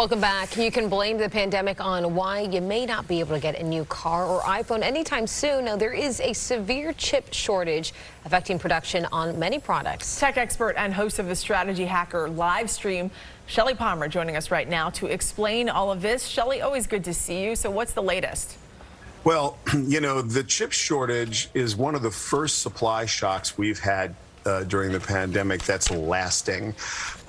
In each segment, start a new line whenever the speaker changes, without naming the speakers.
Welcome back. You can blame the pandemic on why you may not be able to get a new car or iPhone anytime soon. Now, there is a severe chip shortage affecting production on many products.
Tech expert and host of the Strategy Hacker live stream, Shelly Palmer, joining us right now to explain all of this. Shelly, always good to see you. So what's the latest?
Well, you know, the chip shortage is one of the first supply shocks we've had during the pandemic that's lasting.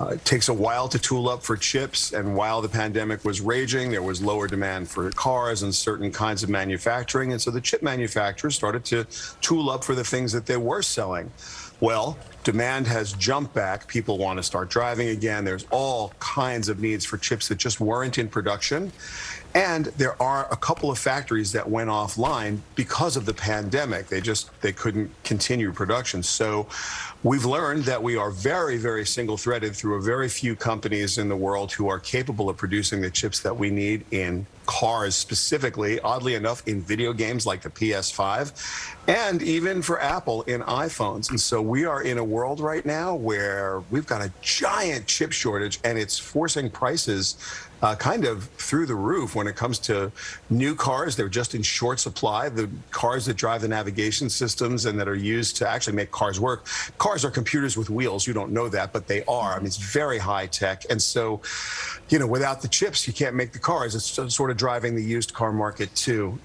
It takes a while to tool up for chips, and while the pandemic was raging, there was lower demand for cars and certain kinds of manufacturing, and so the chip manufacturers started to tool up for the things that they were selling. Well, demand has jumped back. People want to start driving again. There's all kinds of needs for chips that just weren't in production. And there are a couple of factories that went offline because of the pandemic. They couldn't continue production. So we've learned that we are very, very single-threaded through a very few companies in the world who are capable of producing the chips that we need in cars specifically, oddly enough, in video games like the PS5, and even for Apple in iPhones. And so we are in a world right now where we've got a giant chip shortage, and it's forcing prices kind of through the roof when it comes to new cars. They're just in short supply. The cars that drive the navigation systems and that are used to actually make cars work. Cars are computers with wheels. You don't know that, but they are. I mean, it's very high tech. And so, you know, without the chips, you can't make the cars. It's just sort of driving the used car market too.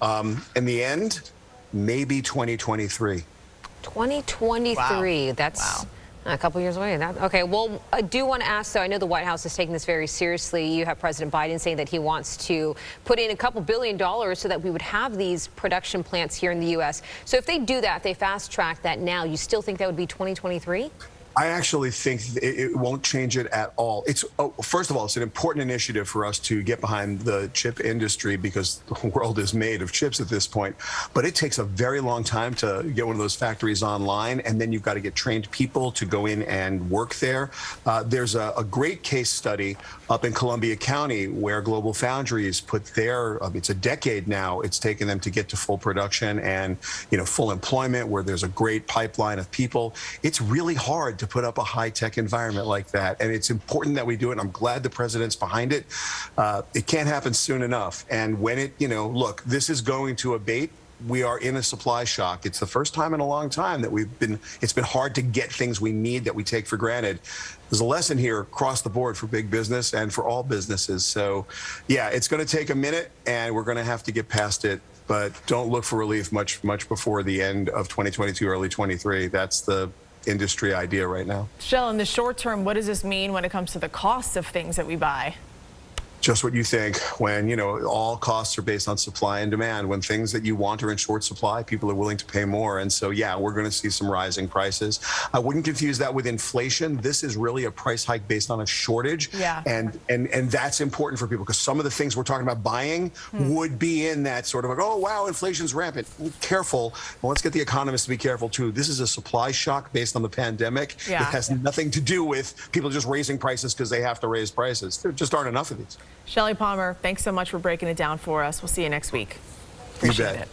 In the end, maybe 2023.
2023.
Wow.
That's
wow.
A couple years away. Okay, well, I do want to ask, though, I know the White House is taking this very seriously. You have President Biden saying that he wants to put in a couple $2 billion so that we would have these production plants here in the U.S. So if they do that, if they fast track that now, you still think that would be 2023?
I actually think it won't change it at all. First of all, it's an important initiative for us to get behind the chip industry because the world is made of chips at this point. But it takes a very long time to get one of those factories online, and then you've got to get trained people to go in and work there. There's a great case study up in Columbia County where Global Foundries put their, it's a decade now, it's taken them to get to full production and, you know, full employment, where there's a great pipeline of people. It's really hard to put up a high-tech environment like that, and it's important that we do it, and I'm glad the president's behind it. It can't happen soon enough, and when it, you know, look, this is going to abate. We are in a supply shock. It's the first time in a long time that it's been hard to get things we need that we take for granted. There's a lesson here across the board for big business and for all businesses. So, yeah, it's going to take a minute, and we're going to have to get past it. But don't look for relief much before the end of 2022, early 23. That's the industry idea right now.
Shell, in the short term, what does this mean when it comes to the cost of things that we buy?
Just what you think. When, you know, all costs are based on supply and demand. When things that you want are in short supply, people are willing to pay more. And so, yeah, we're going to see some rising prices. I wouldn't confuse that with inflation. This is really a price hike based on a shortage.
Yeah.
And that's important for people because some of the things we're talking about buying would be in that sort of like, oh, wow, inflation's rampant. Careful. Well, let's get the economists to be careful, too. This is a supply shock based on the pandemic.
Yeah.
It has nothing to do with people just raising prices because they have to raise prices. There just aren't enough of these.
Shelly Palmer, thanks so much for breaking it down for us. We'll see you next week. Appreciate it.